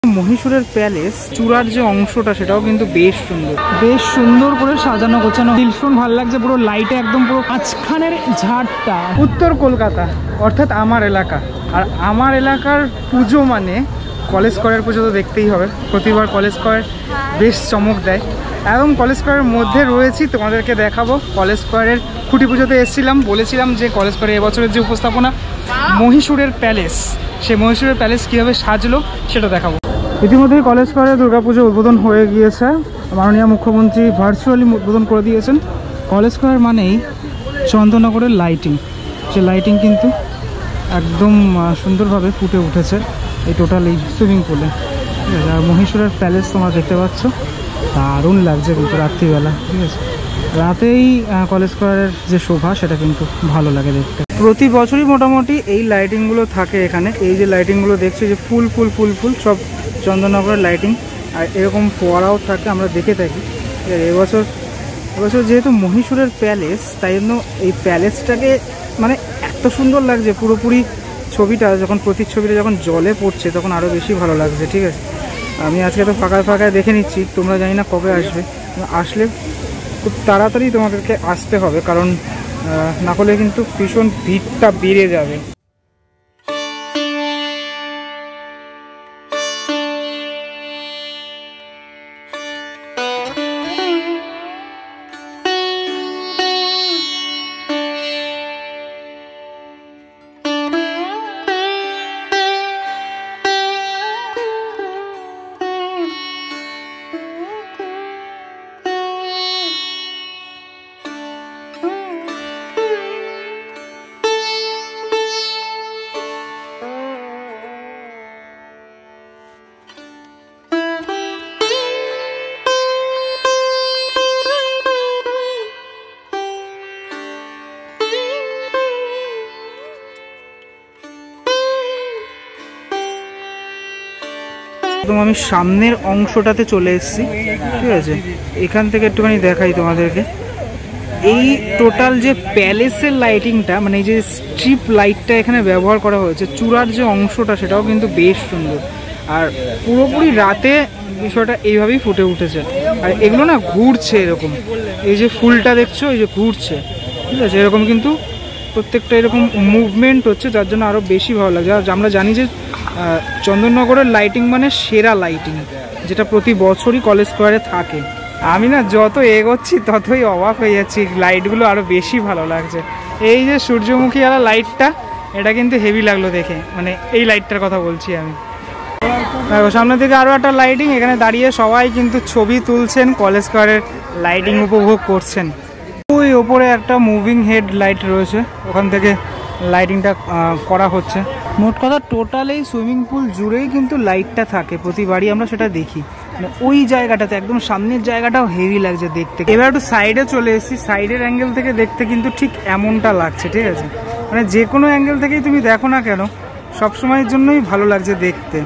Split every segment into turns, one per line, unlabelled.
মহীশূরের palace চূড়ার যে অংশটা সেটাও কিন্তু বেশ সুন্দর করে সাজানো গোছানো। ভীষণ ভালো লাগছে, পুরো লাইটে একদম পুরো মাঝখানের ঝাড়টা। উত্তর কলকাতা অর্থাৎ আমার এলাকা, আর আমার এলাকার পুজো মানে কলেজ স্কোয়ারের পুজো তো দেখতেই হবে। প্রতিবার কলেজ স্কোয়ার বেশ চমক দেয়। এবং কলেজ স্কোয়ারের মধ্যে রয়েছি, তোমাদেরকে দেখাবো। কলেজ স্কোয়ারের খুঁটি পুজোতে এসেছিলাম, বলেছিলাম যে কলেজ স্কোয়ারে এবছরের যে উপস্থাপনা মহীশূরের প্যালেস, সেই মহীশূরের প্যালেস কীভাবে সাজলো সেটা দেখাবো। ইতিমধ্যেই কলেজ স্কোয়ারে দুর্গাপুজো উদ্বোধন হয়ে গিয়েছে। মাননীয় মুখ্যমন্ত্রী ভার্চুয়ালি উদ্বোধন করে দিয়েছেন। কলেজ স্কোয়ার মানেই চন্দননগরের লাইটিং, সে লাইটিং কিন্তু একদম সুন্দরভাবে ফুটে উঠেছে এই টোটাল এই সুইমিং পুলে। ঠিক আছে, আর মহীশূরের প্যালেস তোমরা দেখতে পাচ্ছ, দারুণ লাগছে কিন্তু রাত্রিবেলা। ঠিক আছে, রাতেই কলেজ স্কোয়ারের যে শোভা সেটা কিন্তু ভালো লাগে দেখতে। প্রতি বছরই মোটামুটি এই লাইটিংগুলো থাকে এখানে। এই যে লাইটিংগুলো দেখছি, যে ফুল সব চন্দননগরের লাইটিং, আর এরকম ফোয়ারাও থাকে, আমরা দেখে থাকি। এবছর যেহেতু মহীশূরের প্যালেস, তাই জন্য এই প্যালেসটাকে মানে এত সুন্দর লাগছে। পুরোপুরি ছবিটা যখন প্রতিচ্ছবিটা যখন জলে পড়ছে তখন আরও বেশি ভালো লাগছে। ঠিক আছে, আমি আজকে তো ফাঁকায় দেখে নিচ্ছি, তোমরা জানি না কবে আসবে। আসলে খুব তাড়াতাড়ি তোমাদেরকে আসতে হবে, কারণ না হলে কিন্তু ভীষণ ভিড়টা বেড়ে যাবে। আমি সামনের অংশটাতে চলে এসেছি। ঠিক আছে, এখান থেকে একটুখানি দেখাই তোমাদেরকে। এই টোটাল যে প্যালেসের লাইটিংটা, মানে এই যে স্ট্রিপ লাইটটা এখানে ব্যবহার করা হয়েছে, চূড়ার যে অংশটা সেটাও কিন্তু বেশ সুন্দর। আর পুরোপুরি রাতে বিষয়টা এইভাবেই ফুটে উঠেছে। আর এগুলো না ঘুরছে এরকম, এই যে ফুলটা দেখছো এই যে ঘুরছে। ঠিক আছে, এরকম কিন্তু প্রত্যেকটা এরকম মুভমেন্ট হচ্ছে, যার জন্য আরও বেশি ভালো লাগছে। আর আমরা জানি যে চন্দননগরের লাইটিং মানে সেরা লাইটিং, যেটা প্রতি বছরই কলেজ স্কোয়ারে থাকে। আমি না যত এগোচ্ছি ততই অবাক হয়ে যাচ্ছি, লাইটগুলো আরও বেশি ভালো লাগছে। এই যে সূর্যমুখী আলা লাইটটা, এটা কিন্তু হেভি লাগলো দেখে, মানে এই লাইটটার কথা বলছি আমি। দেখো সামনের দিকে আরও একটা লাইটিং, এখানে দাঁড়িয়ে সবাই কিন্তু ছবি তুলছেন, কলেজ স্কোয়ারের লাইটিং উপভোগ করছেন। ওই ওপরে একটা মুভিং হেড লাইট রয়েছে, ওখান থেকে লাইটিংটা করা হচ্ছে। মোট কথা টোটাল এই সুইমিং পুল জুড়েই কিন্তু লাইটটা থাকে, প্রতিবারই আমরা সেটা দেখি। ওই জায়গাটাতে একদম সামনের জায়গাটাও হেভি লাগছে দেখতে। এবার একটু সাইডে চলে এসেছি, সাইডের অ্যাঙ্গেল থেকে দেখতে কিন্তু ঠিক এমনটা লাগছে। ঠিক আছে, মানে যে কোনো অ্যাঙ্গেল থেকেই তুমি দেখো না কেন, সবসময়ের জন্যই ভালো লাগছে দেখতে।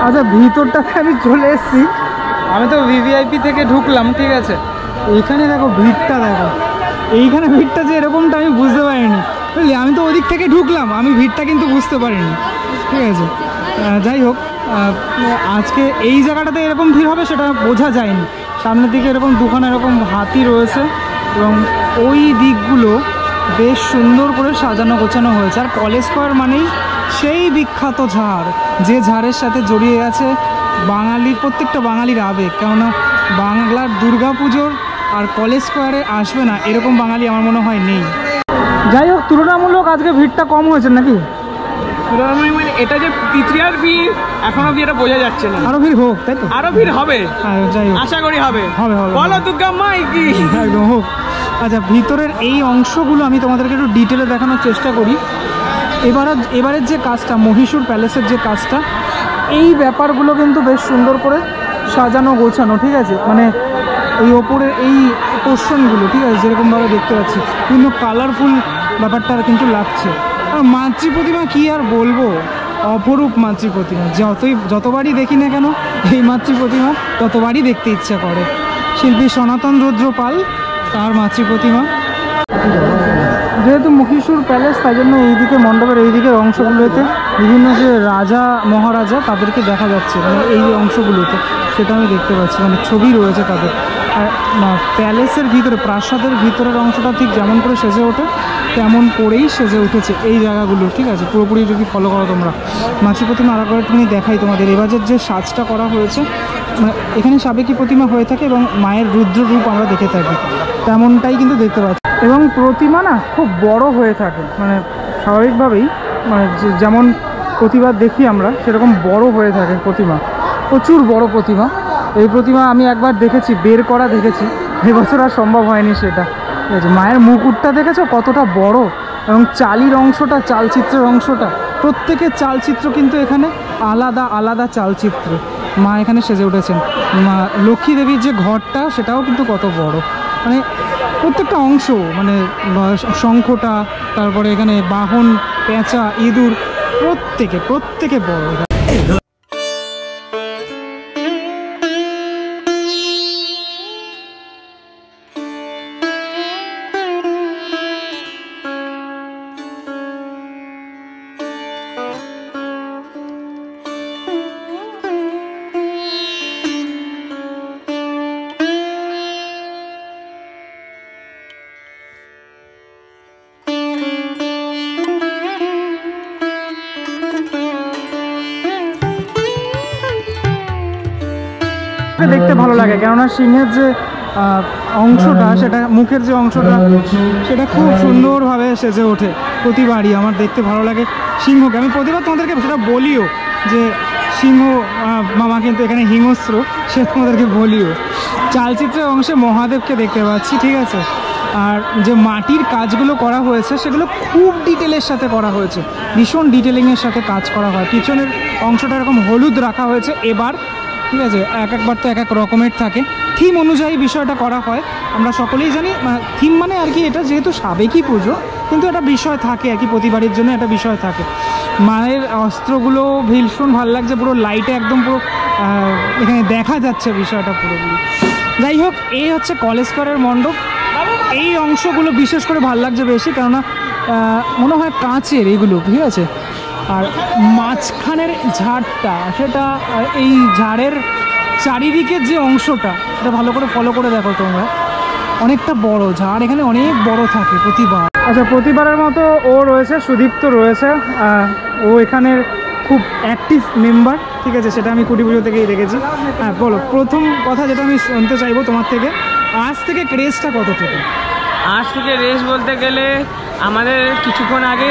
আচ্ছা, ভিতরটাতে আমি চলে এসেছি, আমি তো ভিভিআইপি থেকে ঢুকলাম। ঠিক আছে, এইখানে দেখো ভিড়টা, দেখো এইখানে ভিড়টা যে এরকমটা আমি বুঝতে পারিনি। বুঝলি, আমি তো ওদিক থেকে ঢুকলাম, আমি ভিড়টা কিন্তু বুঝতে পারিনি। ঠিক আছে, যাই হোক, আজকে এই জায়গাটাতে এরকম ভিড় হবে সেটা বোঝা যায়নি। সামনের দিকে এরকম দুখানা এরকম হাতি রয়েছে, এবং ওই দিকগুলো বেশ সুন্দর করে সাজানো গোছানো হয়েছে। আর কলেজ স্কোয়ার মানেই সেই বিখ্যাত ঝাড়, যে ঝাড়ের সাথে জড়িয়ে আছে বাঙালির, প্রত্যেকটা বাঙালির আবেগ। কেননা বাংলার দুর্গাপুজোর আর কলেজ স্কোয়ারে আসবে না এরকম বাঙালি আমার মনে হয় নেই। যাই হোক, তুলনামূলক আজকে ভিড়টা কম হয়েছে নাকি?
মানে এটা যে পিত্রিয়ার ভিড় এখনো এটা বোঝা যাচ্ছে না,
আরো ভিড় হোক, তাই তো?
আরো ভিড় হবে,
যাই হোক,
আশা করি হবে।
বলো
দুর্গা মাই কি,
একদম হোক। আচ্ছা, ভিতরের এই অংশগুলো আমি তোমাদেরকে একটু ডিটেলে দেখানোর চেষ্টা করি। এবারের যে কাজটা, মহীশূর প্যালেসের যে কাজটা, এই ব্যাপারগুলো কিন্তু বেশ সুন্দর করে সাজানো গোছানো। ঠিক আছে, মানে এই ওপরের এই পোর্শনগুলো, ঠিক আছে, যেরকমভাবে দেখতে পাচ্ছি বিভিন্ন কালারফুল ব্যাপারটা কিন্তু লাগছে। আর মাতৃ প্রতিমা কি আর বলবো, অপরূপ মাতৃ প্রতিমা। যতবারই দেখি না কেন এই মাতৃ প্রতিমা, ততবারই দেখতে ইচ্ছা করে। শিল্পী সনাতন রুদ্র পাল, তার মাতৃ প্রতিমা। যেহেতু মহীশূর প্যালেস, তাই জন্য এইদিকে মণ্ডপের এই দিকের অংশগুলোতে বিভিন্ন যে রাজা মহারাজা তাদেরকে দেখা যাচ্ছে, মানে এই অংশগুলোতে সেটা আমি দেখতে পাচ্ছি, মানে ছবি রয়েছে তাদের। আর প্যালেসের ভিতরে, প্রাসাদের ভিতরের অংশটা ঠিক যেমন করে সেজে ওঠে তেমন করেই সেজে উঠেছে এই জায়গাগুলো, ঠিক আছে? পুরোপুরি যদি ফলো করো তোমরা। মাছি প্রতিমা আর একবার তুমি দেখাই তোমাদের। এবারের যে সাজটা করা হয়েছে, মানে এখানে সাবেকি প্রতিমা হয়ে থাকে এবং মায়ের রুদ্র রূপ আমরা দেখে থাকি, তেমনটাই কিন্তু দেখতে পাচ্ছি। এবং প্রতিমা না খুব বড় হয়ে থাকে, মানে স্বাভাবিকভাবেই, মানে যেমন প্রতিমা দেখি আমরা সেরকম বড় হয়ে থাকে প্রতিমা, প্রচুর বড় প্রতিমা। এই প্রতিমা আমি একবার দেখেছি, বের করা দেখেছি, এবছর আর সম্ভব হয়নি সেটা, ঠিক আছে? মায়ের মুকুটটা দেখেছো কতটা বড়, এবং চালির অংশটা, চালচিত্রের অংশটা, প্রত্যেকের চালচিত্র কিন্তু এখানে আলাদা আলাদা চালচিত্র। মা এখানে সেজে উঠেছেন। মা লক্ষ্মী দেবীর যে ঘরটা সেটাও কিন্তু কত বড়, মানে প্রত্যেকটা অংশ, মানে শঙ্খটা, তারপরে এখানে বাহন, পেঁচা, ইঁদুর, প্রত্যেকে বড়। দেখতে ভালো লাগে, কেননা সিংহের যে অংশটা, সেটা মুখের যে অংশটা, সেটা খুব সুন্দরভাবে সেজে ওঠে প্রতিবারই। আমার দেখতে ভালো লাগে সিংহকে। আমি প্রতিবার তোমাদেরকে সেটা বলিও যে সিংহ মামা কিন্তু এখানে হিংস্র, সে তোমাদেরকে বলিও। চালচিত্রের অংশে মহাদেবকে দেখতে পাচ্ছি, ঠিক আছে? আর যে মাটির কাজগুলো করা হয়েছে সেগুলো খুব ডিটেলের সাথে করা হয়েছে, ভীষণ ডিটেলিংয়ের সাথে কাজ করা হয়। পিছনের অংশটা এরকম হলুদ রাখা হয়েছে এবার, ঠিক আছে? একবার তো এক এক রকমের থাকে, থিম অনুযায়ী বিষয়টা করা হয়। আমরা সকলেই জানি থিম মানে আর কি, এটা যেহেতু সাবেকি পুজো, কিন্তু একটা বিষয় থাকে আর কি, প্রতিবারের জন্য একটা বিষয় থাকে। মায়ের অস্ত্রগুলো ভীষণ ভালো লাগছে, পুরো লাইটে একদম পুরো এখানে দেখা যাচ্ছে বিষয়টা পুরোপুরি। যাই হোক, এই হচ্ছে কলেজ স্কয়ারের মণ্ডপ। এই অংশগুলো বিশেষ করে ভালো লাগছে বেশি, কেননা মনে হয় কাঁচের এগুলো, ঠিক আছে? আর মাঝখানের ঝাড়টা, সেটা এই ঝাড়ের চারিদিকের যে অংশটা, সেটা ভালো করে ফলো করে দেখো তোমরা, অনেকটা বড় ঝাড়, এখানে অনেক বড় থাকে প্রতিবার। আচ্ছা, প্রতিবারের মতো ও রয়েছে, সুদীপ্ত রয়েছে, ও এখানের খুব অ্যাক্টিভ মেম্বার, ঠিক আছে? সেটা আমি কুটি পুজো থেকেই দেখেছি। হ্যাঁ, বলো, প্রথম কথা যেটা আমি শুনতে চাইবো তোমার থেকে, আজ থেকে ক্রেজটা কতটুকু?
আজ থেকে রেস বলতে গেলে আমাদের কিছুক্ষণ আগে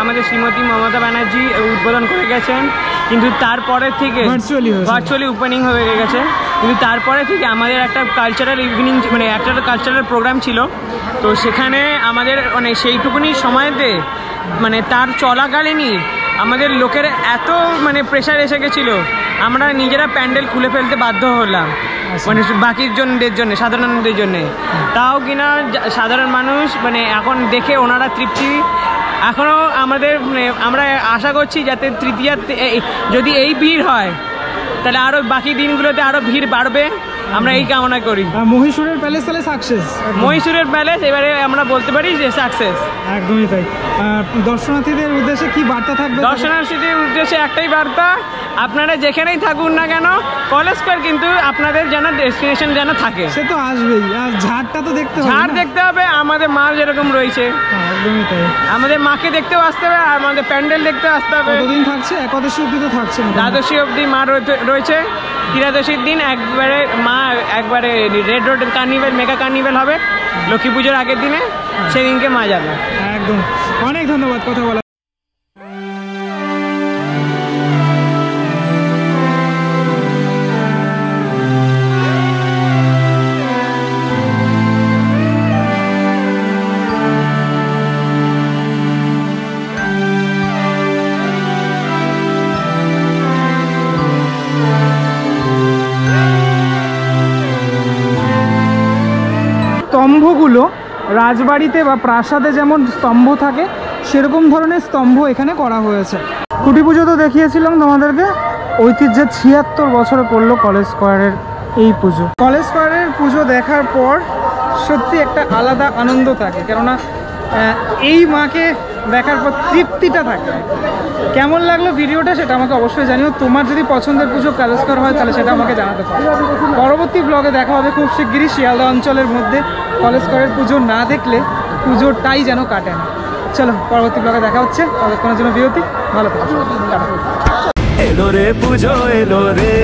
আমাদের শ্রীমতী মমতা ব্যানার্জি উদ্বোধন করে গেছেন, কিন্তু তারপরে থেকে ভার্চুয়ালি ওপেনিং হয়ে গেছে, কিন্তু তারপরে থেকে আমাদের একটা কালচারাল ইভিনিং, মানে একটা কালচারাল প্রোগ্রাম ছিল, তো সেখানে আমাদের মানে সেইটুকুনি সময়তে, মানে তার চলাকালীনই আমাদের লোকের এত মানে প্রেশার এসে গেছিলো, আমরা নিজেরা প্যান্ডেল খুলে ফেলতে বাধ্য হলাম, মানে বাকির জনদের জন্য, সাধারণদের জন্যে। তাও কিনা সাধারণ মানুষ মানে এখন দেখে ওনারা তৃপ্তি, এখনও আমাদের মানে আমরা আশা করছি যাতে তৃতীয়াতে যদি এই ভিড় হয় তাহলে আরও বাকি দিনগুলোতে আরও ভিড় বাড়বে, আমরা এই কামনা করি।
মহীশূরের প্যালেস তাহলে সাকসেস,
মহীশূরের প্যালেস এবারে আমরা বলতে পারি যে সাকসেস।
একদমই তাই। দর্শনার্থীদের উদ্দেশ্যে কি বার্তা থাকবে?
দর্শনার্থীদের উদ্দেশ্যে একটাই বার্তা, আপনারা যেখানেই থাকুন না কেন, কলেজ স্কয়ার কিন্তু আপনাদের যেন ডেস্টিনেশন যেন থাকে।
সে তো আসবেই, আর ঝাড়টা তো দেখতে হবে,
ঝাড় দেখতে হবে, আমাদের মা যেরকম রয়েছে
একদমই তাই,
আমাদের মাকে দেখতেও আসতে হবে, আর আমাদের প্যান্ডেল দেখতে আসতে হবে।
কতদিন থাকছে? একাদশী অবধি তো থাকছে,
দ্বাদশী অবধি মা রয়েছে, ত্রিয়াদশীর দিন একবারে মা একবারে red road carnival, mega carnival হবে লক্ষ্মী পুজোর আগের দিনে, সেদিনকে মা যাবে।
একদম, অনেক ধন্যবাদ কথা বলা। স্তম্ভগুলো রাজবাড়িতে বা প্রাসাদে যেমন স্তম্ভ থাকে, সেরকম ধরনের স্তম্ভ এখানে করা হয়েছে। কুটি পুজো তো দেখিয়েছিলাম তোমাদেরকে, ঐতিহ্যের ৭৬ বছরে পড়লো কলেজ স্কয়ারের এই পুজো। কলেজ স্কয়ারের পুজো দেখার পর সত্যি একটা আলাদা আনন্দ থাকে, কেননা এই মাকে দেখার পর তৃপ্তিটা থাকে। কেমন লাগলো ভিডিওটা সেটা আমাকে অবশ্যই জানিও। তোমার যদি পছন্দের পুজো কালস্কর হয় তাহলে সেটা আমাকে জানাতে পারো। পরবর্তী ব্লগে দেখা হবে খুব শিগগিরই। শিয়ালদা অঞ্চলের মধ্যে কলস্করের পুজো না দেখলে পুজোটাই যেন কাটে না। চলো পরবর্তী ব্লগে দেখা হচ্ছে, ততক্ষণের জন্য বিরতি। ভালো থাকো।
এলো রে পুজো এলো রে।